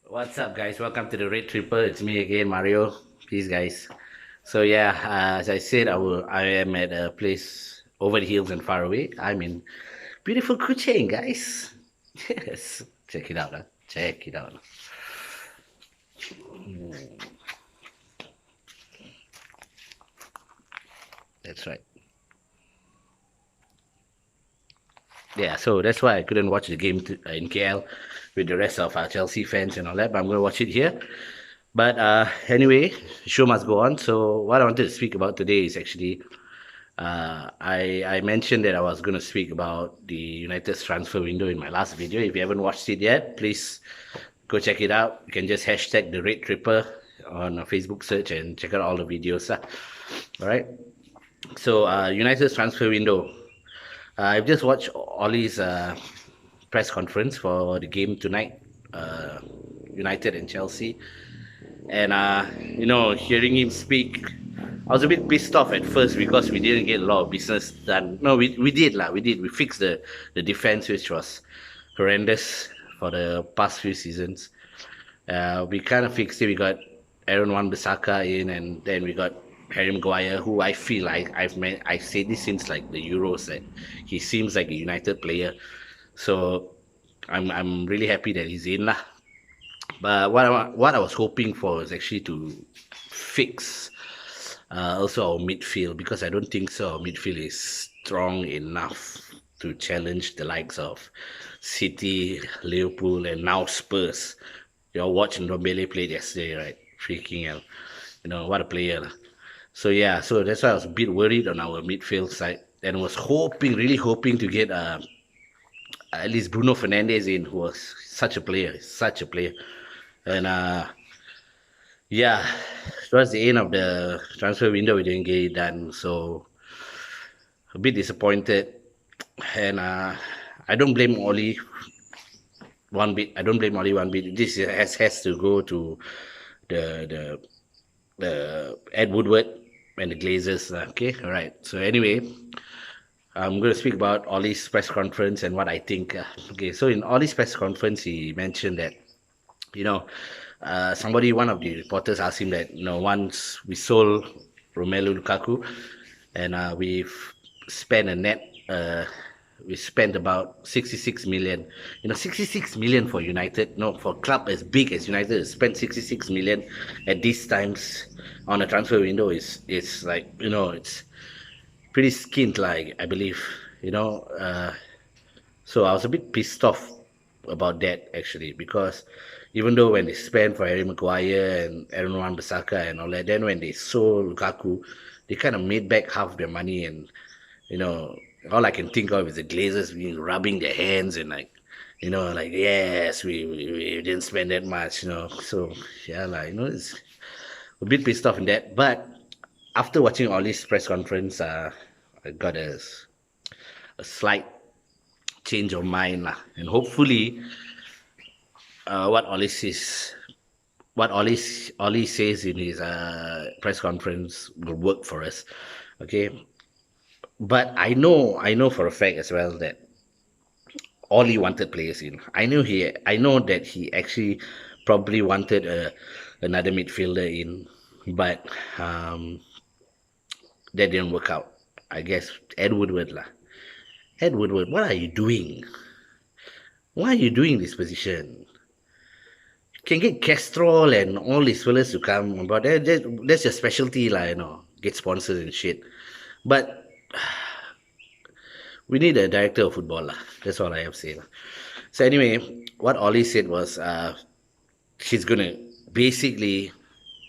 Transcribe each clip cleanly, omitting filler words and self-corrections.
What's up, guys? Welcome to the Red Tripper. It's me again, Mario. Peace, guys. So yeah, as I said, I am at a place over the hills and far away. I'm in beautiful Kuching, guys. Yes, check it out. Check it out. That's right. Yeah, so that's why I couldn't watch the game in KL with the rest of our Chelsea fans and all that. But I'm going to watch it here. But anyway, the show must go on. So what I wanted to speak about today is actually I mentioned that I was going to speak about the United's transfer window in my last video. If you haven't watched it yet, please go check it out. You can just hashtag the Red Tripper on a Facebook search and check out all the videos. All right. So United's transfer window. I've just watched Ollie's press conference for the game tonight, uh, United and Chelsea. And hearing him speak, I was a bit pissed off at first because we didn't get a lot of business done. No, we did lah. We did. We fixed the defense, which was horrendous for the past few seasons. We kind of fixed it. We got Aaron Wan-Bissaka in, and then we got Harry Maguire, who I feel like I've said this since like the Euros that he seems like a United player. So I'm really happy that he's in lah. But what I was hoping for was actually to fix also our midfield, because I don't think so. Our midfield is strong enough to challenge the likes of City, Liverpool, and now Spurs. You're watching Ndombele play yesterday, right? Freaking hell. What a player. So yeah, so that's why I was a bit worried on our midfield side, and was hoping, really hoping to get at least Bruno Fernandes in, who was such a player. And yeah, towards the end of the transfer window, we didn't get it done. So a bit disappointed. And I don't blame Oli one bit. I don't blame Oli one bit. This has to go to the Ed Woodward and the Glazers. Okay, all right. So anyway, I'm going to speak about Ollie's press conference and what I think. Okay, so in Ollie's press conference, he mentioned that you know, one of the reporters asked him that, once we sold Romelu Lukaku and spent a net, we spent about 66 million. 66 million for United, no, for a club as big as United, spent 66 million at these times on a transfer window is like, it's pretty skint, like, I believe, so I was a bit pissed off about that actually, because even though when they spent for Harry Maguire and Aaron Wan-Bissaka and all that, then when they sold Lukaku, they kind of made back half their money, and you know all I can think of is the Glazers being rubbing their hands and like, like, yes, we didn't spend that much, so yeah, like, it's a bit pissed off in that. But after watching all this press conference, I got a slight change of mind lah, and hopefully what Ollie says in his press conference will work for us. Okay, but I know for a fact as well that Ollie wanted players in. I know that he actually probably wanted another midfielder in, but that didn't work out. I guess Ed Woodward lah. Ed Woodward, what are you doing? Why are you doing this position? You can get Castrol and all these fellas to come, but that's your specialty, lah, get sponsors and shit. But we need a director of football, lah. That's all I have to say, lah. So anyway, what Ollie said was she's gonna basically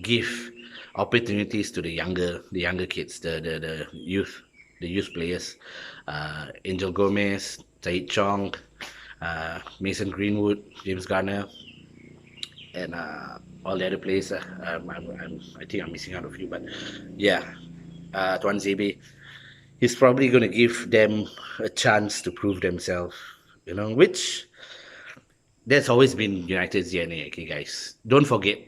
give opportunities to the younger kids, the youth players, Angel Gomez, Tahit Chong, Mason Greenwood, James Garner, and all the other players. I think I'm missing out a few, but yeah, Tuan Zebe. He's probably going to give them a chance to prove themselves, which that's always been United's DNA. Okay, guys, don't forget,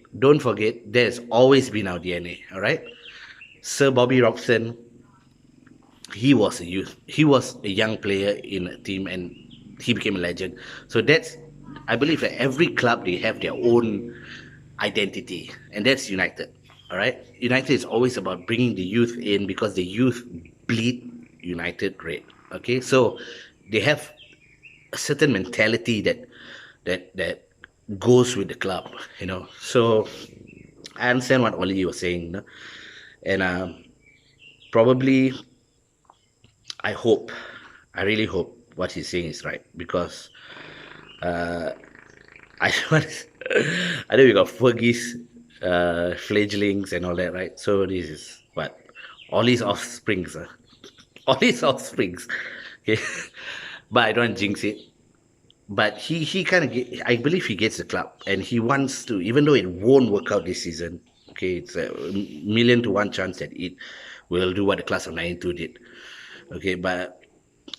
there's always been our DNA. All right, Sir Bobby Robson, he was a young player in a team, and he became a legend. So that's I believe that every club they have their own identity, and that's United. All right, United is always about bringing the youth in because the youth bleed United red. Okay, so they have a certain mentality that goes with the club. So I understand what Oli was saying, and probably I hope, I really hope what he's saying is right because I I know we got Fergie's fledglings and all that, right? So this is what all his offsprings, all his offsprings. Okay, but I don't jinx it. But he kind of I believe he gets the club and he wants to, even though it won't work out this season. Okay, it's a million to one chance that it will do what the class of '92 did. Okay, but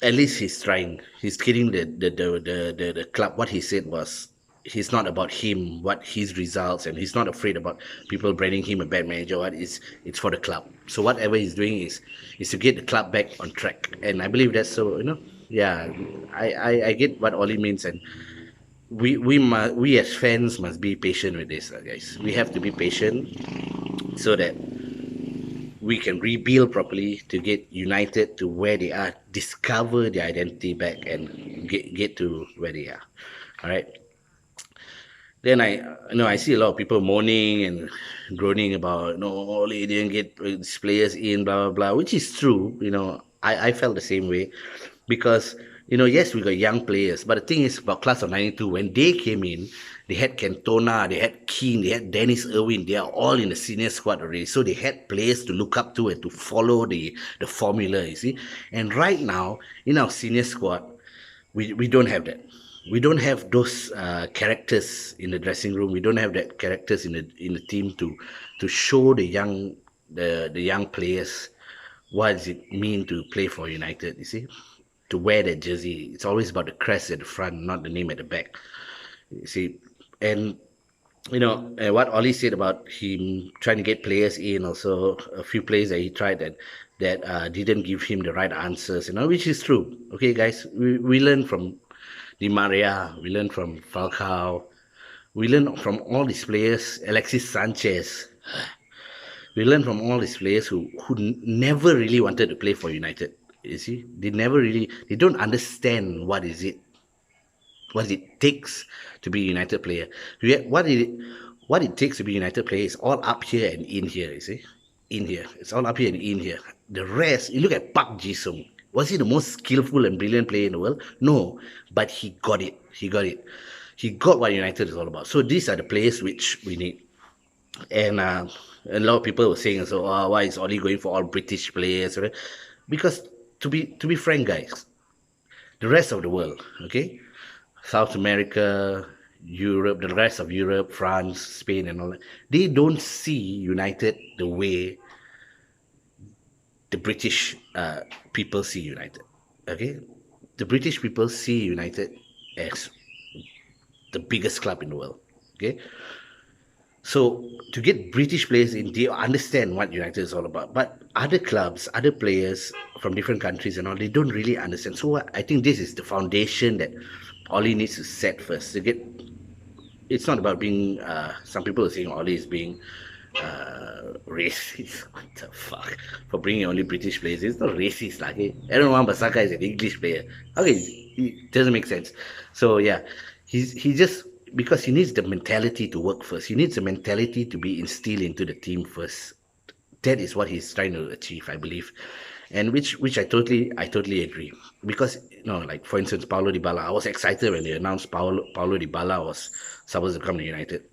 at least he's trying. He's kidding the club. What he said was he's not about him, what his results, and he's not afraid about people branding him a bad manager. What is it's for the club. So whatever he's doing is to get the club back on track. And I believe that's so. Yeah, I get what Oli means, and we as fans must be patient with this, guys. We have to be patient so that we can rebuild properly to get United to where they are, discover their identity back, and get to where they are. All right. Then I see a lot of people moaning and groaning about no, they didn't get these players in, blah blah blah, which is true. I felt the same way because yes, we got young players, but the thing is about class of '92 when they came in, they had Cantona, they had Keane, they had Dennis Irwin. They are all in the senior squad already, so they had players to look up to and to follow the formula. You see, and right now in our senior squad, we don't have that. We don't have those characters in the dressing room. We don't have that characters in the team to show the young players what does it mean to play for United. You see, to wear that jersey. It's always about the crest at the front, not the name at the back. You see, and what Ollie said about him trying to get players in, also a few players that he tried that didn't give him the right answers, which is true. Okay, guys, we learn from Di Maria, we learn from Falcao, we learn from all these players, Alexis Sanchez. We learn from all these players who never really wanted to play for United. You see, they don't understand what it takes to be a United player. What it takes to be a United player is all up here and in here. You see, in here, it's all up here and in here. The rest, you look at Park Ji-sung. Was he the most skillful and brilliant player in the world? No, but he got it. He got it. He got what United is all about. So these are the players which we need. And a lot of people were saying, so why is Oli going for all British players? Right? Because to be frank, guys, the rest of the world, okay, South America, Europe, the rest of Europe, France, Spain, and all that, they don't see United the way the British people see United. Okay, the British people see United as the biggest club in the world. Okay, so to get British players in, they understand what United is all about. But other clubs, other players from different countries and all, they don't really understand. So I think this is the foundation that Oli needs to set first to get. It's not about being. Some people are saying Oli is being racist. What the fuck? For bringing only British players, it's not racist. Like, Aaron Wan-Bissaka is an English player. Okay, it doesn't make sense. So yeah, he just because he needs the mentality to work first. He needs the mentality to be instilled into the team first. That is what he's trying to achieve, I believe, and which I totally agree. Because like for instance, Paulo Dybala, I was excited when they announced Paulo Dybala was supposed to come to United,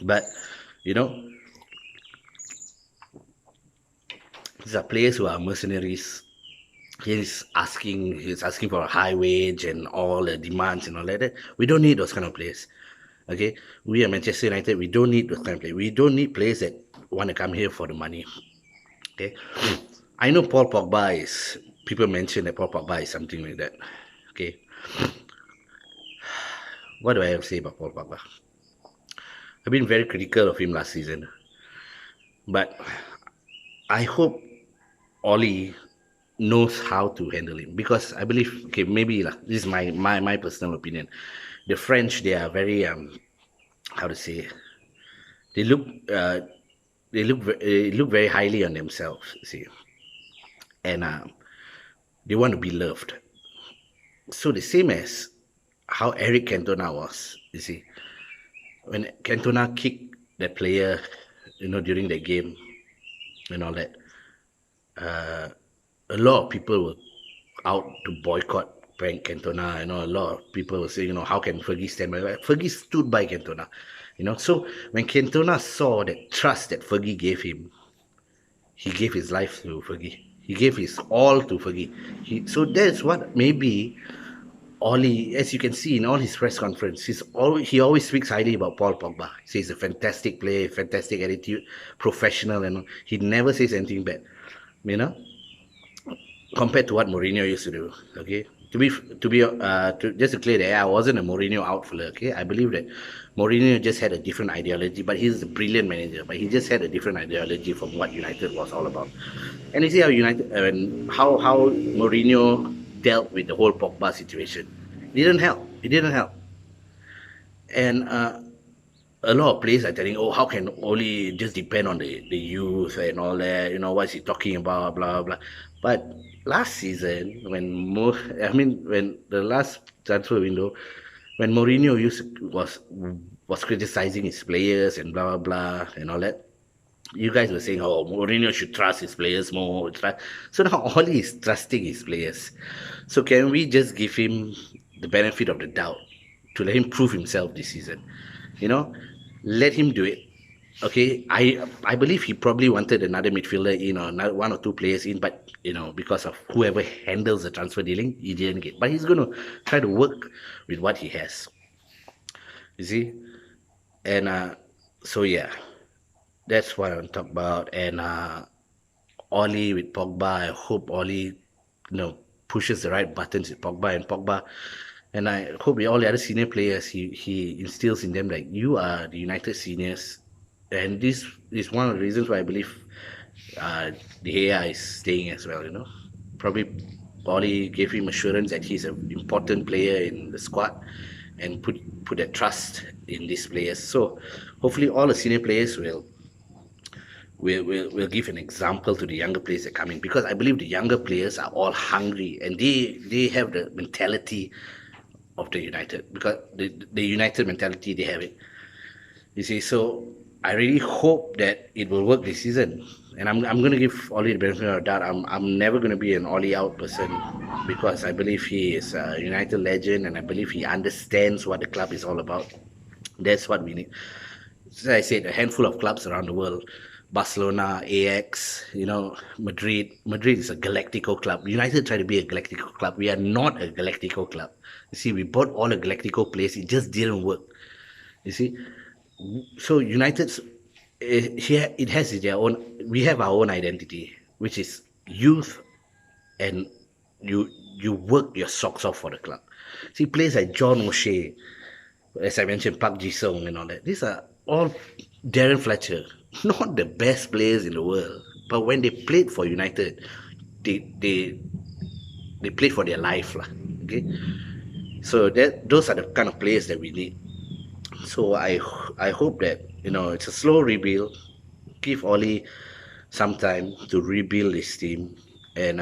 but you know these are players who are mercenaries. He's asking for a high wage and all the demands and all that. We don't need those kind of players. Okay, we are Manchester United. We don't need those kind of players. We don't need players that want to come here for the money. Okay, I know Paul Pogba is. People mention that Paul Pogba is something like that. Okay, what do I have to say about Paul Pogba? I've been very critical of him last season, but I hope Oli knows how to handle him because I believe, okay, maybe this is my personal opinion. the French, they are very how to say, they look uh, they look very highly on themselves, you see, and they want to be loved. So the same as how Eric Cantona was, you see, when Cantona kicked that player, during the game and all that, a lot of people were out to boycott Frank Cantona. A lot of people were saying, how can Fergie stand by? Fergie stood by Cantona. So when Cantona saw that trust that Fergie gave him, he gave his life to Fergie. He gave his all to Fergie. So that's what maybe Ollie, as you can see in all his press conference, he always speaks highly about Paul Pogba. He says he's a fantastic player, fantastic attitude, professional, and he never says anything bad. You know, compared to what Mourinho used to do. Okay, just to clear the air, I wasn't a Mourinho outfielder. Okay, I believe that Mourinho just had a different ideology, but he's a brilliant manager. But he just had a different ideology from what United was all about. And you see how United and how Mourinho dealt with the whole Pogba situation. It didn't help. It didn't help. And a lot of players are telling, oh, how can Oli just depend on the youth and all that? What's he talking about? Blah blah. But last season, when the last transfer window, when Mourinho was criticizing his players and blah blah blah and all that, you guys were saying, oh, Mourinho should trust his players more. So now Oli is trusting his players. So can we just give him the benefit of the doubt to let him prove himself this season? You know, let him do it. Okay, I believe he probably wanted another midfielder in or another one or two players in, but because of whoever handles the transfer dealing, he didn't get. But he's going to try to work with what he has. You see, and so yeah, that's what I want to talk about. And Oli with Pogba, I hope Oli, pushes the right buttons with Pogba and Pogba. And I hope with all the other senior players, he instills in them like, you are the United seniors. And this is one of the reasons why I believe De Gea is staying as well, Probably Oli gave him assurance that he's an important player in the squad and put that trust in these players. So hopefully all the senior players will give an example to the younger players that are coming, because I believe the younger players are all hungry and they have the mentality of the United, because the United mentality, they have it. You see, so I really hope that it will work this season. And I'm going to give Oli the benefit of the doubt. I'm never going to be an Oli out person, because I believe he is a United legend and I believe he understands what the club is all about. That's what we need. As I said, a handful of clubs around the world. Barcelona, Ajax, Madrid. Madrid is a Galactico club. United try to be a Galactico club. We are not a Galactico club. You see, we bought all the Galactico players. It just didn't work. You see, so United's here it has their own. We have our own identity, which is youth, and you work your socks off for the club. See, players like John O'Shea, as I mentioned, Park Ji-sung and all that. These are all Darren Fletcher, not the best players in the world, but when they played for United, they played for their life, lah. Okay, so those are the kind of players that we need. So I hope that it's a slow rebuild. Give Oli some time to rebuild his team, and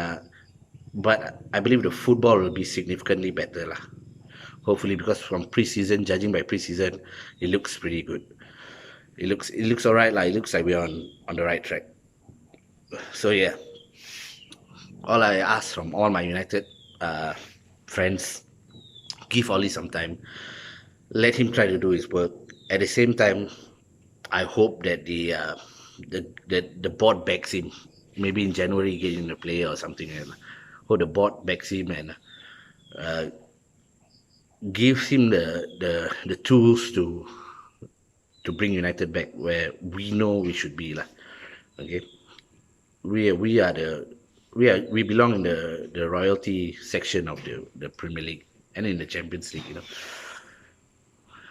but I believe the football will be significantly better, lah. Hopefully, because from preseason, judging by preseason, it looks pretty good. It looks alright, like it looks like we're on the right track. So yeah, all I ask from all my United friends, give Oli some time, let him try to do his work. At the same time, I hope that the board backs him. Maybe in January getting a player or something, and hope the board backs him and uh, gives him the tools to bring United back where we know we should be, lah. Okay, we belong in the royalty section of the Premier League and in the Champions League.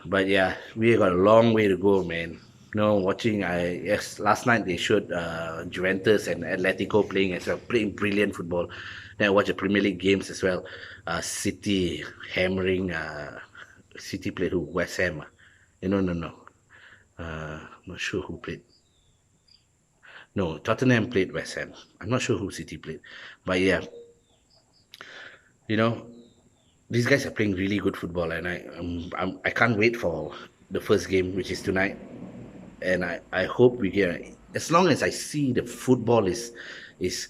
But yeah, we got a long way to go, man. Watching, last night they showed Juventus and Atletico playing as well, playing brilliant football. Then I watched the Premier League games as well. City hammering City played who? West Ham. No. Not sure who played. No, Tottenham played West Ham. I'm not sure who City played, but yeah, you know, these guys are playing really good football, and I can't wait for the first game, which is tonight. And I hope we get. As long as I see the football is is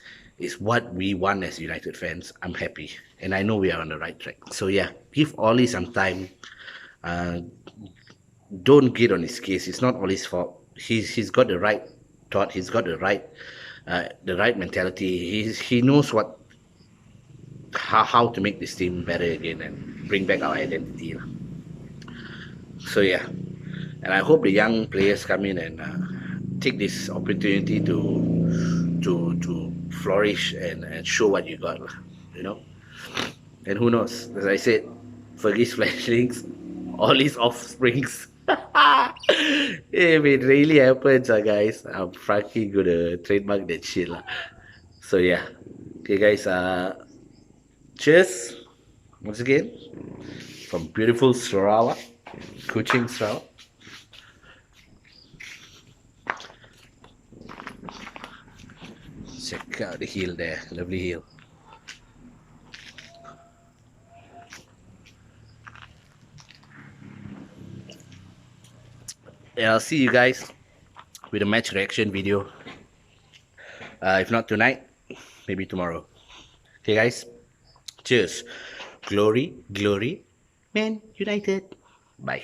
what we want as United fans, I'm happy, and I know we are on the right track. So yeah, give Ollie some time. Uh, don't get on his case. It's not Ollie's fault. He's got the right thought. He's got the right mentality. He knows how to make this team better again and bring back our identity lah. So yeah, and I hope the young players come in and take this opportunity to flourish and show what you got lah, you know. And who knows, as I said, Fergie's fledglings, all his offsprings. If it really happens, guys, I'm fucking gonna trademark that shit lah. So yeah, okay guys, cheers once again from beautiful Sarawak, Kuching, Sarawak. Check out the hill there, lovely hill. Yeah, I'll see you guys with a match reaction video. If not tonight, maybe tomorrow. Okay, guys. Cheers. Glory, Man United. Bye.